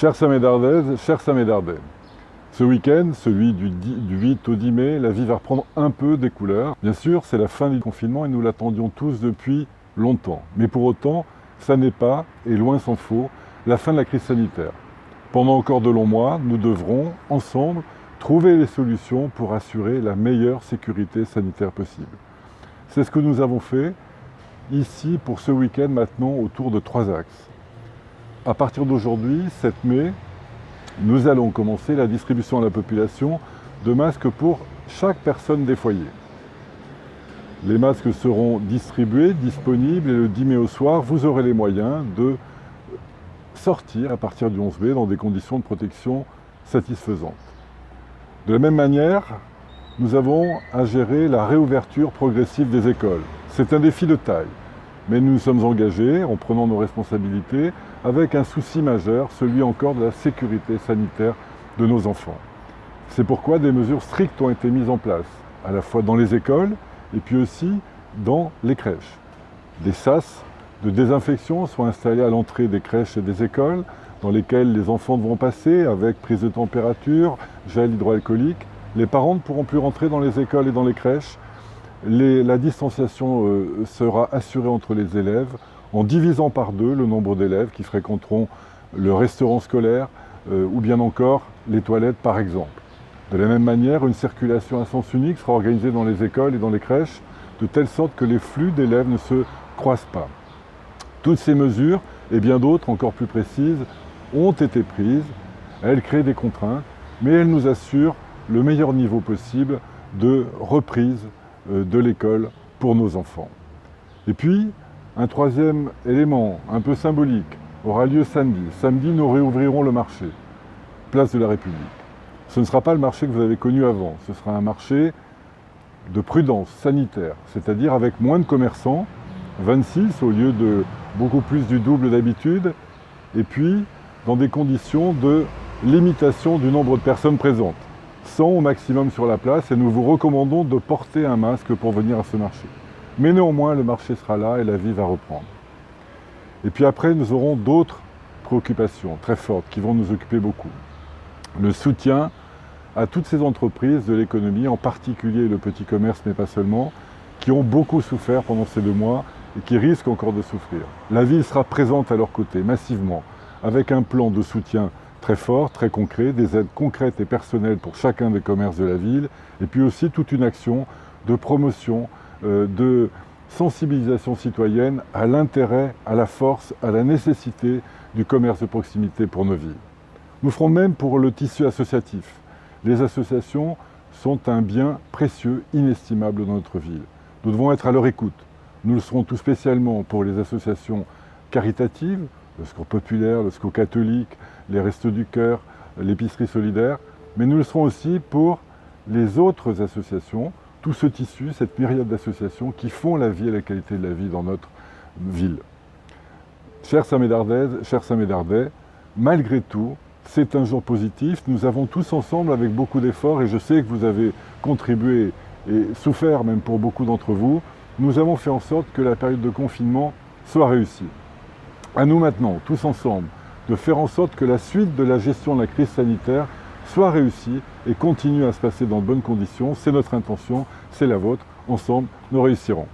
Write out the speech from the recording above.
Chères Samédardaises, chers Samédardais, ce week-end, celui du 8 au 10 mai, la vie va reprendre un peu des couleurs. Bien sûr, c'est la fin du confinement et nous l'attendions tous depuis longtemps. Mais pour autant, ça n'est pas, et loin s'en faut, la fin de la crise sanitaire. Pendant encore de longs mois, nous devrons, ensemble, trouver les solutions pour assurer la meilleure sécurité sanitaire possible. C'est ce que nous avons fait ici pour ce week-end maintenant autour de 3 axes. À partir d'aujourd'hui, 7 mai, nous allons commencer la distribution à la population de masques pour chaque personne des foyers. Les masques seront distribués, disponibles, et le 10 mai au soir, vous aurez les moyens de sortir à partir du 11 mai dans des conditions de protection satisfaisantes. De la même manière, nous avons à gérer la réouverture progressive des écoles. C'est un défi de taille, mais nous nous sommes engagés en prenant nos responsabilités avec un souci majeur, celui encore de la sécurité sanitaire de nos enfants. C'est pourquoi des mesures strictes ont été mises en place, à la fois dans les écoles et puis aussi dans les crèches. Des sas de désinfection sont installés à l'entrée des crèches et des écoles, dans lesquels les enfants devront passer avec prise de température, gel hydroalcoolique. Les parents ne pourront plus rentrer dans les écoles et dans les crèches. La distanciation sera assurée entre les élèves en divisant par 2 le nombre d'élèves qui fréquenteront le restaurant scolaire ou bien encore les toilettes par exemple. De la même manière, une circulation à sens unique sera organisée dans les écoles et dans les crèches de telle sorte que les flux d'élèves ne se croisent pas. Toutes ces mesures et bien d'autres encore plus précises ont été prises. Elles créent des contraintes, mais elles nous assurent le meilleur niveau possible de reprise de l'école pour nos enfants. Et puis, un troisième élément un peu symbolique aura lieu samedi. Samedi, nous réouvrirons le marché, place de la République. Ce ne sera pas le marché que vous avez connu avant, ce sera un marché de prudence sanitaire, c'est-à-dire avec moins de commerçants, 26 au lieu de beaucoup plus du double d'habitude, et puis dans des conditions de limitation du nombre de personnes présentes. 100 au maximum sur la place, et nous vous recommandons de porter un masque pour venir à ce marché. Mais néanmoins, le marché sera là et la vie va reprendre. Et puis après, nous aurons d'autres préoccupations très fortes qui vont nous occuper beaucoup. Le soutien à toutes ces entreprises de l'économie, en particulier le petit commerce, mais pas seulement, qui ont beaucoup souffert pendant ces 2 mois et qui risquent encore de souffrir. La ville sera présente à leur côté, massivement, avec un plan de soutien très fort, très concret, des aides concrètes et personnelles pour chacun des commerces de la ville, et puis aussi toute une action de promotion, de sensibilisation citoyenne à l'intérêt, à la force, à la nécessité du commerce de proximité pour nos villes. Nous ferons même pour le tissu associatif. Les associations sont un bien précieux, inestimable dans notre ville. Nous devons être à leur écoute. Nous le serons tout spécialement pour les associations caritatives, le Secours populaire, le Secours catholique, les Restos du Cœur, l'épicerie solidaire, mais nous le serons aussi pour les autres associations, tout ce tissu, cette myriade d'associations qui font la vie et la qualité de la vie dans notre ville. Chères Samédardaises, chers Samédardais, malgré tout, c'est un jour positif. Nous avons tous ensemble, avec beaucoup d'efforts, et je sais que vous avez contribué et souffert même pour beaucoup d'entre vous, nous avons fait en sorte que la période de confinement soit réussie. À nous maintenant, tous ensemble, de faire en sorte que la suite de la gestion de la crise sanitaire soit réussie et continue à se passer dans de bonnes conditions. C'est notre intention, c'est la vôtre. Ensemble, nous réussirons.